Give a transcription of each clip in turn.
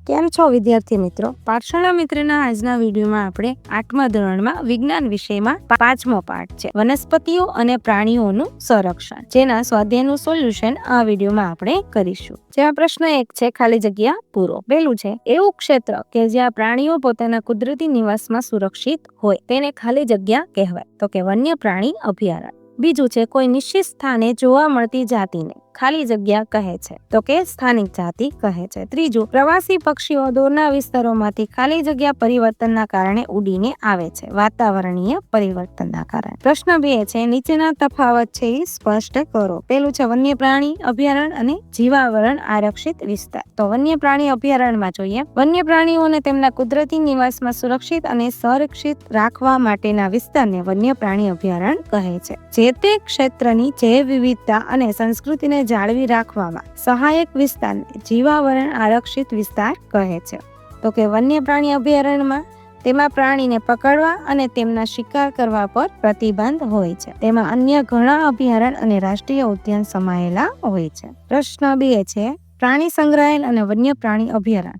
કેમ છો વિદ્યાર્થી મિત્રો? પાઠશાળા મિત્રના આજના વિડીયોમાં આપણે 8મા ધોરણમાં વિજ્ઞાન વિષયમાં 5મો પાઠ છે વનસ્પતિઓ અને પ્રાણીઓનું સંરક્ષણ, જેના સ્વાધ્યાયનું સોલ્યુશન આ વિડીયોમાં આપણે કરીશું. જેમાં પ્રશ્ન 1 છે, ખાલી જગ્યા પૂરો. પહેલું છે, એવું ક્ષેત્ર કે જ્યાં પ્રાણીઓ પોતાના કુદરતી નિવાસમાં સુરક્ષિત હોય તેને ખાલી જગ્યા કહેવાય. તો કે વન્ય પ્રાણી અભયારણ્ય. બીજું છે, કોઈ નિશ્ચિત સ્થાને જોવા મળતી જાતિને ખાલી જગ્યા કહે છે. તો કે સ્થાનિક જાતિ કહે છે. ત્રીજું, પ્રવાસી પક્ષીઓ દૂરના વિસ્તારોમાંથી ખાલી જગ્યા પરિવર્તનના કારણે ઉડીને આવે છે, વાતાવરણીય પરિવર્તનના કારણે. પ્રશ્ન 2 છે, નીચેના તફાવત છે એ સ્પષ્ટ કરો. પેલું છે વન્ય પ્રાણી અભયારણ્ય અને જીવાવરણ આરક્ષિત વિસ્તાર. તો વન્ય પ્રાણી અભયારણ્યમાં જોઈએ, વન્ય પ્રાણીઓને તેમના કુદરતી નિવાસમાં સુરક્ષિત અને સંરક્ષિત રાખવા માટેના વિસ્તારને વન્ય પ્રાણી અભયારણ્ય કહે છે. જે તે ક્ષેત્રની જૈવ વિવિધતા અને સંસ્કૃતિને જાળવી રાખવામાં સહાયક વિસ્તારને જીવાવરણ આરક્ષિત વિસ્તાર કહે છે. તો કે વન્ય પ્રાણી અભયારણ્યમાં તેમાં પ્રાણીને પકડવા અને તેમના શિકાર કરવા પર પ્રતિબંધ હોય છે. તેમાં અન્ય ઘણા અભયારણ્ય અને રાષ્ટ્રીય ઉદ્યાન સમાયેલા હોય છે. પ્રશ્ન 2 છે, પ્રાણી સંગ્રહાલય અને વન્ય પ્રાણી અભયારણ્ય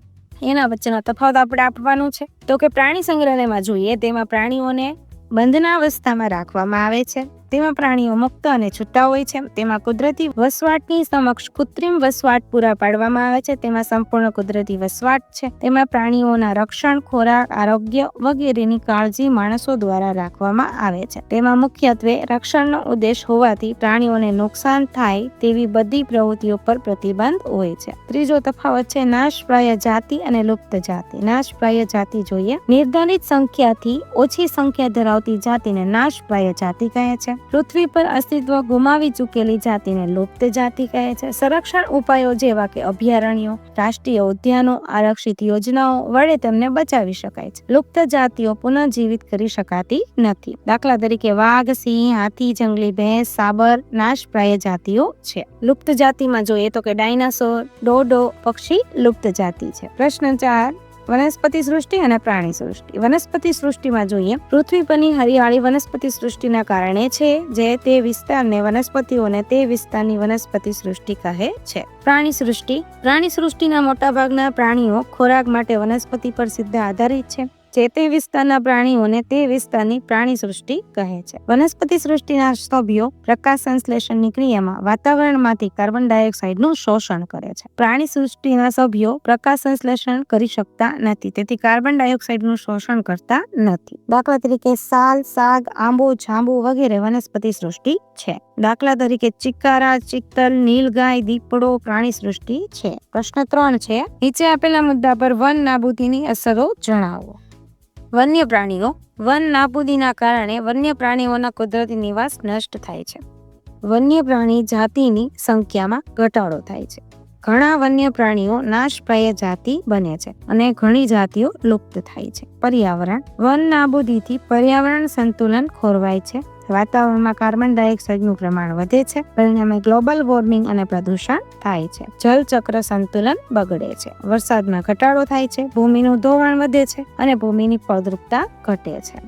એના વચ્ચેનો તફાવત આપણે આપવાનું છે. તો કે પ્રાણી સંગ્રહાલયમાં જોઈએ, તેમાં પ્રાણીઓને બંધનાવસ્થામાં રાખવામાં આવે છે. તેમાં પ્રાણીઓ મુક્ત અને છૂટા હોય છે. તેમાં કુદરતી વસવાટની સમક્ષ કૃત્રિમ વસવાટ પૂરા પાડવામાં આવે છે. તેમાં સંપૂર્ણ કુદરતી વસવાટ છે. તેમાં પ્રાણીઓના રક્ષણ, ખોરાક, આરોગ્ય વગેરેની કાળજી માણસો દ્વારા રાખવામાં આવે છે. તેમાં મુખ્યત્વે રક્ષણનો ઉદ્દેશ હોવાથી પ્રાણીઓને નુકસાન થાય તેવી બધી પ્રવૃત્તિઓ પર પ્રતિબંધ હોય છે. ત્રીજો તફાવત છે નાશપ્રાય જાતિ અને લુપ્ત જાતિ. નાશપ્રાય જાતિ જોઈએ, નિર્ધારિત સંખ્યાથી ઓછી સંખ્યા ધરાવતી જાતિને નાશપ્રાય જાતિ કહે છે. પૃથ્વી પર અસ્તિત્વ ગુમાવી ચૂકેલી જાતિને લુપ્ત જાતિ કહે છે. સંરક્ષણ ઉપાયો જેવા કે અભયારણ્યો, રાષ્ટ્રીય ઉદ્યાનો, આરક્ષિત યોજનાઓ વડે તેમને બચાવી શકાય છે. લુપ્ત જાતિઓ પુનઃજીવિત કરી શકાતી નથી. દાખલા તરીકે વાઘ, સિંહ, હાથી, જંગલી ભેંસ, સાબર નાશપ્રાય જાતિઓ છે. લુપ્ત જાતિમાં જોઈએ તો કે ડાયનાસોર, ડોડો પક્ષી લુપ્ત જાતિ છે. પ્રશ્ન 4, વનસ્પતિ સૃષ્ટિ અને પ્રાણી સૃષ્ટિ. વનસ્પતિ સૃષ્ટિમાં જોઈએ, પૃથ્વી પરની હરિયાળી વનસ્પતિ સૃષ્ટિના કારણે છે, જે તે વિસ્તારને વનસ્પતિઓને તે વિસ્તારની વનસ્પતિ સૃષ્ટિ કહે છે. પ્રાણી સૃષ્ટિ. પ્રાણી સૃષ્ટિના મોટાભાગના પ્રાણીઓ ખોરાક માટે વનસ્પતિ પર સીધા આધારિત છે. જે તે વિસ્તારના પ્રાણીઓને તે વિસ્તારની પ્રાણી સૃષ્ટિ કહે છે. વનસ્પતિ સૃષ્ટિના સભ્યો પ્રકાશ સંશ્લેષણની ક્રિયામાં વાતાવરણમાંથી કાર્બન ડાયોક્સાઇડનું શોષણ કરે છે. પ્રાણી સૃષ્ટિના સભ્યો પ્રકાશ સંશ્લેષણ કરી શકતા નથી, તેથી કાર્બન ડાયોક્સાઇડનું શોષણ કરતા નથી. દાખલા તરીકે સાલ, સાગ, આંબો, જાંબુ વગેરે વનસ્પતિ સૃષ્ટિ છે. દાખલા તરીકે ચિકારા, ચિત્તલ, નીલગાય, દીપડો પ્રાણી સૃષ્ટિ છે. પ્રશ્ન 3 છે, નીચે આપેલા મુદ્દા પર વન નાબૂદીની અસરો જણાવો. વન્ય પ્રાણીઓ. વન નાબૂદીના કારણે વન્ય પ્રાણીઓના કુદરતી નિવાસ નષ્ટ થાય છે. વન્ય પ્રાણી જાતિની સંખ્યામાં ઘટાડો થાય છે. ઘણા વન્ય પ્રાણીઓ નાશપ્રાય જાતિ બને છે અને ઘણી જાતિઓ લુપ્ત થાય છે. પર્યાવરણ. વન નાબૂદીથી પર્યાવરણ સંતુલન ખોરવાય છે. વાતાવરણમાં કાર્બન ડાયોક્સાઇડનું પ્રમાણ વધે છે. પરિણામે ગ્લોબલ વોર્મિંગ અને પ્રદૂષણ થાય છે. જલચક્ર સંતુલન બગડે છે. વરસાદમાં ઘટાડો થાય છે. ભૂમિનું ધોવાણ વધે છે અને ભૂમિની ફળદ્રુપતા ઘટે છે.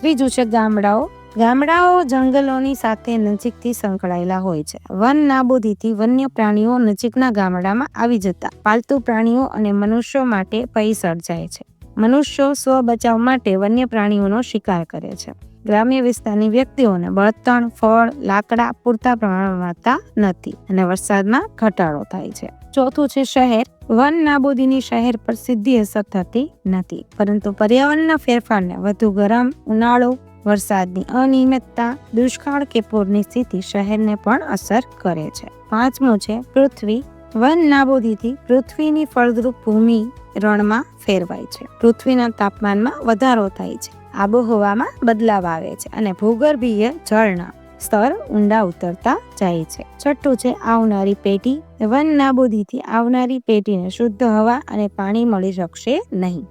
ત્રીજું છે ગામડાઓ. ગામડાઓ જંગલોની સાથે નજીકથી સંકળાયેલા હોય છે. વન નાબૂદીથી વન્ય પ્રાણીઓ નજીકના ગામડામાં આવી જતા પાલતુ પ્રાણીઓ અને મનુષ્યો માટે ભય સર્જાય છે. મનુષ્યો સ્વ બચાવ માટે વન્ય પ્રાણીઓનો શિકાર કરે છે. ગ્રામ્ય વિસ્તારની વ્યક્તિઓને બળતણ, ફળ, લાકડા પૂરતા પ્રમાણમાં મળતા નથી અને વરસાદમાં ઘટાડો થાય છે. ચોથું છે શહેર. વન નાબૂદીની શહેર પર સીધી અસર થતી નથી, પરંતુ પર્યાવરણના ફેરફારને વધુ ગરમ ઉનાળો, વરસાદની અનિયમિતતા, દુષ્કાળ કે પૂરની સ્થિતિ શહેરને પણ અસર કરે છે. 5મું છે પૃથ્વી. વન નાબૂદીથી પૃથ્વીની ફળદ્રુપ ભૂમિ રણમાં ફેરવાય છે. પૃથ્વીના તાપમાનમાં વધારો થાય છે. આબોહવામાં બદલાવ આવે છે અને ભૂગર્ભીય જળના સ્તર ઊંડા ઉતરતા જાય છે. 6 છે આવનારી પેઢી. વન નાબૂદીથી આવનારી પેઢીને શુદ્ધ હવા અને પાણી મળી શકશે નહીં.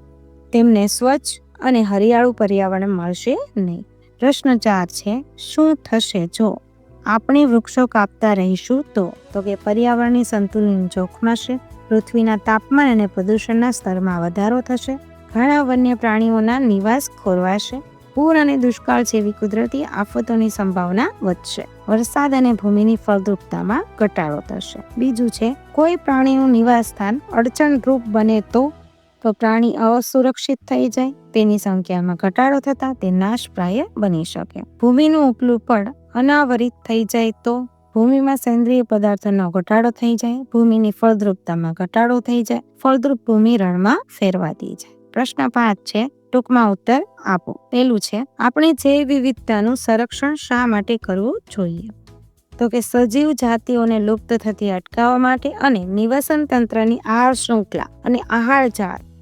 તેમને સ્વચ્છ અને હરિયાળું પર્યાવરણ મળશે નહીં. પ્રશ્ન 4 છે, શું થશે જો આપણે વૃક્ષો કાપતા રહીશું? તો કે પર્યાવરણની સંતુલન જોખમાશે. પૃથ્વીના તાપમાન અને પ્રદૂષણના સ્તરમાં વધારો થશે. ઘણા વન્ય પ્રાણીઓના નિવાસ ખોરવાશે. પૂર અને દુષ્કાળ જેવી કુદરતી આફતોની સંભાવના વધશે. વરસાદ અને ભૂમિની ફળદ્રુપતામાં ઘટાડો થશે. બીજું છે, કોઈ પ્રાણીનું નિવાસ સ્થાન અડચણરૂપ બને તો તો પ્રાણી અસુરક્ષિત થઈ જાય, તેની સંખ્યામાં ઘટાડો થતા તે નાશપ્રાય બની શકે. ભૂમિનું ઉપલું પડ અનાવરિત થઈ જાય તો ભૂમિમાં સેન્દ્રિય પદાર્થોનો ઘટાડો થઈ જાય, ભૂમિની ફળદ્રુપતામાં ઘટાડો થઈ જાય, ફળદ્રુપ ભૂમિ રણમાં ફેરવાતી જાય. પ્રશ્ન 5 છે, ટૂંકમાં ઉત્તર આપો. પહેલું છે, આપણે જૈવ વિવિધતાનું સંરક્ષણ શા માટે કરવું જોઈએ? તો કે સજીવ જાતિઓને લુપ્ત થતી અટકાવવા માટે અને નિવસન તંત્રની આહાર શૃંખલા અને આહાર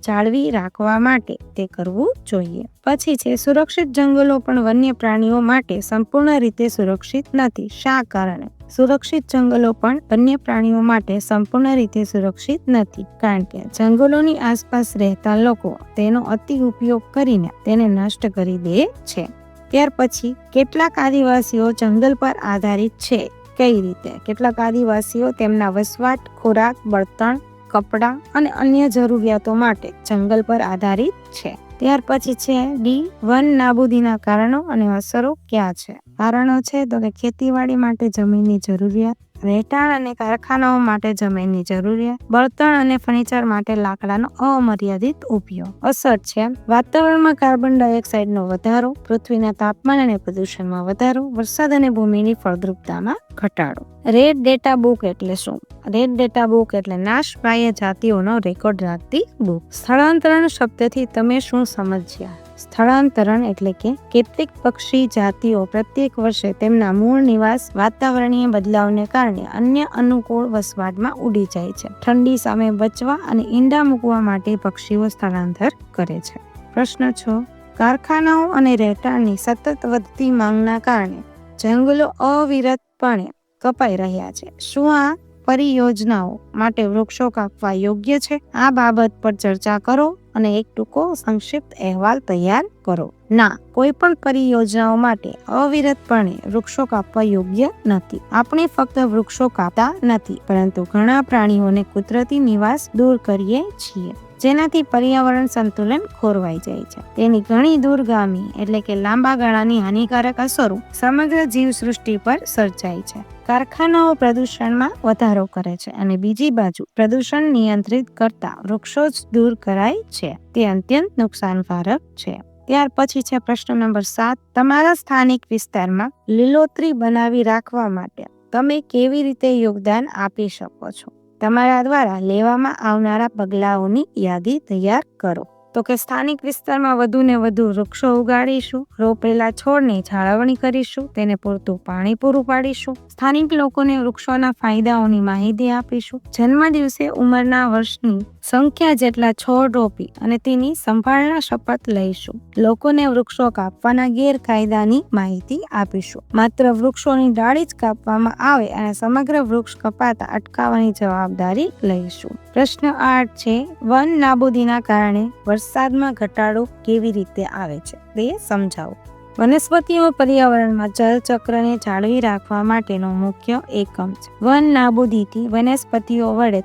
જાળવી રાખવા માટે તે કરવું જોઈએ. પછી છે, સુરક્ષિત જંગલો પણ વન્ય પ્રાણીઓ માટે સંપૂર્ણ રીતે સુરક્ષિત નથી. શા કારણે? સુરક્ષિત જંગલો પણ વન્ય પ્રાણીઓ માટે સંપૂર્ણ રીતે સુરક્ષિત નથી, કારણ કે જંગલોની આસપાસ રહેતા લોકો તેનો અતિ ઉપયોગ કરીને તેને નષ્ટ કરી દે છે. ત્યાર પછી કેટલાક આદિવાસીઓ જંગલ પર આધારિત છે. કઈ રીતે? કેટલાક આદિવાસીઓ તેમના વસવાટ, ખોરાક, બળતણ, કપડાં અને અન્ય જરૂરિયાતો માટે જંગલ પર આધારિત છે. ત્યાર પછી છે ડી, વન નાબૂદીના કારણો અને અસરો ક્યાં છે? કારણો છે તો કે ખેતીવાડી માટે જમીનની જરૂરિયાત, રહેઠાણ અને કારખાનાઓ માટે જમીનની જરૂરિયાત, બળતણ અને ફર્નિચર માટે લાકડાનો અમર્યાદિત ઉપયોગ. અસર છે વાતાવરણમાં કાર્બન ડાયોક્સાઇડનો વધારો, પૃથ્વીના તાપમાન અને પ્રદૂષણમાં વધારો, વરસાદ અને ભૂમિની ફળદ્રુપતામાં ઘટાડો. રેડ ડેટા બુક એટલે શું? રેડ ડેટા બુક એટલે નાશપ્રાય જાતિઓનો રેકોર્ડ રાખતી બુક. સ્થળાંતરણ શબ્દથી તમે શું સમજ્યા? સ્થળાંતરણ એટલે કે કેટલીક પક્ષી જાતિઓ પ્રત્યેક વર્ષે તેમના મૂળ નિવાસ વાતાવરણીય બદલાવને કારણે અન્ય અનુકૂળ વસવાટમાં ઉડી જાય છે. ઠંડી સામે બચવા અને ઈંડા મૂકવા માટે પક્ષીઓ સ્થળાંતર કરે છે. પ્રશ્ન 6, કારખાનાઓ અને રહેઠાણની સતત વધતી માંગના કારણે જંગલો અવિરતપણે કપાઈ રહ્યા છે. શું આ પરિયોજનાઓ માટે વૃક્ષો કાપવા યોગ્ય છે? આ બાબત પર ચર્ચા કરો અને એક ટૂંકો સંક્ષિપ્ત અહેવાલ તૈયાર કરો. ના, કોઈ પણ પરિયોજનાઓ માટે અવિરતપણે વૃક્ષો કાપવા યોગ્ય નથી. આપણે ફક્ત વૃક્ષો કાપતા નથી, પરંતુ ઘણા પ્રાણીઓને કુદરતી નિવાસ દૂર કરીએ છીએ, જેનાથી પર્યાવરણ સંતુલન ખોરવાઈ જાય છે. તેની ઘણી દૂરગામી એટલે કે લાંબા ગાળાની હાનિકારક અસરો સમગ્ર જીવસૃષ્ટિ પર સર્જાય છે. કારખાનાઓ પ્રદૂષણમાં વધારો કરે છે અને બીજી બાજુ પ્રદૂષણ નિયંત્રિત કરતા વૃક્ષો જ દૂર કરાય છે. તે અત્યંત નુકસાનકારક છે. ત્યાર પછી છે પ્રશ્ન નંબર 7, તમારા સ્થાનિક વિસ્તારમાં લીલોતરી બનાવી રાખવા માટે તમે કેવી રીતે યોગદાન આપી શકો છો? તમારા દ્વારા લેવામાં આવનારા પગલાઓની યાદી તૈયાર કરો. તો કે સ્થાનિક વિસ્તારમાં વધુ ને વધુ વૃક્ષો ઉગાડીશું, રોપેલા છોડની જાળવણી કરીશું, તેને પૂરતું પાણી પૂરું પાડીશું, સ્થાનિક લોકોને વૃક્ષોના ફાયદાઓની માહિતી આપીશું, જન્મદિવસે ઉંમરના વર્ષની સંખ્યા જેટલા છોડ રોપી અને તેની સંભાળના શપથ લઈશું. લોકોને વૃક્ષો કાપવાના ગેરકાયદાની માહિતી આપીશું. માત્ર વૃક્ષોની ડાળી જ કાપવામાં આવે અને સમગ્ર વૃક્ષ કપાતા અટકાવવાની જવાબદારી લઈશું. પ્રશ્ન 8 છે, વન નાબૂદીના કારણે વરસાદમાં ઘટાડો કેવી રીતે આવે છે તે સમજાવો. વનસ્પતિઓ પર્યાવરણમાં જળચક્રને જાળવી રાખવા માટેનો મુખ્ય એકમ છે. વન નાબૂદીથી વનસ્પતિઓ વડે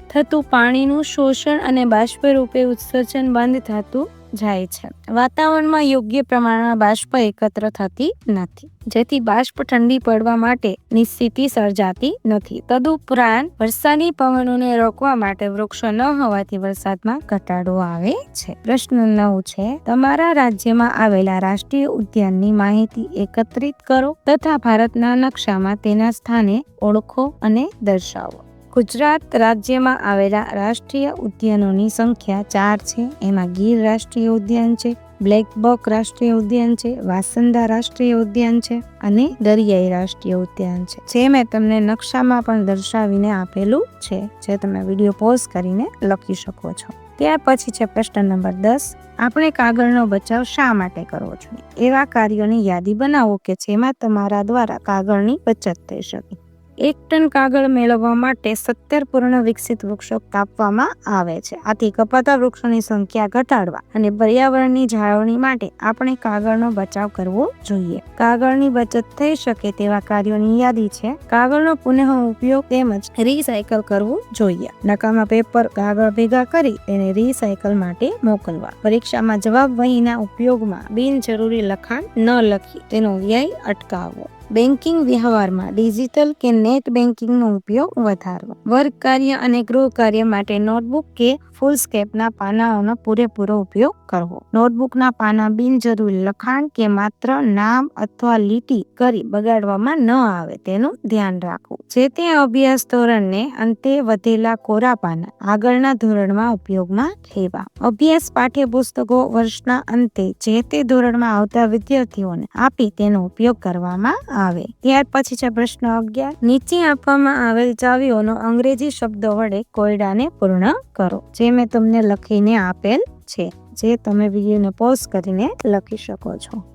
થતું પાણીનું શોષણ અને બાષ્પ રૂપે ઉત્સર્જન બંધ થતું જાય છે. વાતાવરણમાં યોગ્ય પ્રમાણમાં બાષ્પ એકત્ર થતી નથી, જેથી બાષ્પ ઠંડી પડવા માટેની સ્થિતિ સર્જાતી નથી. તદુપરાંત વરસાદી પવનોને રોકવા માટે વૃક્ષો ન હોવાથી વરસાદમાં ઘટાડો આવે છે. પ્રશ્ન 9 છે, તમારા રાજ્યમાં આવેલા રાષ્ટ્રીય ઉદ્યાનની માહિતી એકત્રિત કરો તથા ભારતના નકશામાં તેના સ્થાને ઓળખો અને દર્શાવો. ગુજરાત રાજ્યમાં આવેલા રાષ્ટ્રીય ઉદ્યાનોની સંખ્યા 4 છે. એમાં ગીર રાષ્ટ્રીય ઉદ્યાન છે, બ્લેક બક રાષ્ટ્રીય ઉદ્યાન છે, વાંસદા રાષ્ટ્રીય ઉદ્યાન છે અને દરિયાઈ રાષ્ટ્રીય ઉદ્યાન છે, જે મેં તમને નકશામાં પણ દર્શાવીને આપેલું છે, જે તમે વિડીયો પોઝ કરીને લખી શકો છો. ત્યાર પછી છે પ્રશ્ન નંબર 10, આપણે કાગળનો બચાવ શા માટે કરવો જોઈએ? એવા કાર્યોની યાદી બનાવો કે જેમાં તમારા દ્વારા કાગળની બચત થઈ શકે. 1 ટન કાગળ મેળવવા માટે 17 પૂર્ણ વિકસિત વૃક્ષો કાપવામાં આવે છે. આથી કપાતા વૃક્ષોની સંખ્યા ઘટાડવા અને પર્યાવરણની જાળવણી માટે આપણે કાગળનો બચાવ કરવો જોઈએ. કાગળની બચત થઈ શકે તેવા કાર્યોની યાદી છે: કાગળનો પુનઃ ઉપયોગ તેમજ રીસાયકલ કરવું જોઈએ. નકામા પેપર, કાગળ ભેગા કરી તેને રીસાયકલ માટે મોકલવા. પરીક્ષામાં જવાબ વહીના ઉપયોગમાં બિનજરૂરી લખાણ ન લખી તેનો વ્યય અટકાવવો. બેન્કિંગ વ્યવહારમાં ડિજિટલ કે નેટ બેન્કિંગનો ઉપયોગ વધારવો. વર્ક કાર્ય અને ગૃહ કાર્ય માટે નોટબુક કે ફૂલસ્કેપના પાનાઓનો પૂરેપૂરો ઉપયોગ કરવો. નોટબુકના પાના બિનજરૂરી લખાણ કે માત્ર નામ અથવા લીટી કરી બગાડવામાં ન આવે તેનું ધ્યાન રાખવું. જે તે અભ્યાસ ધોરણને અંતે વધેલા કોરા પાના આગળના ધોરણમાં ઉપયોગમાં લેવા. અભ્યાસ પાઠ્યપુસ્તકો વર્ષના અંતે જે તે ધોરણમાં આવતા વિદ્યાર્થીઓને આપી તેનો ઉપયોગ કરવામાં આવે. ત્યાર પછી છે પ્રશ્ન 11. નીચે આપવામાં આવેલ ચાવીઓનો અંગ્રેજી શબ્દો વડે કોયડાને પૂર્ણ કરો. જે મેં તમને લખીને આપેલ છે, જે તમે વિડીયોને પોઝ કરીને લખી શકો છો.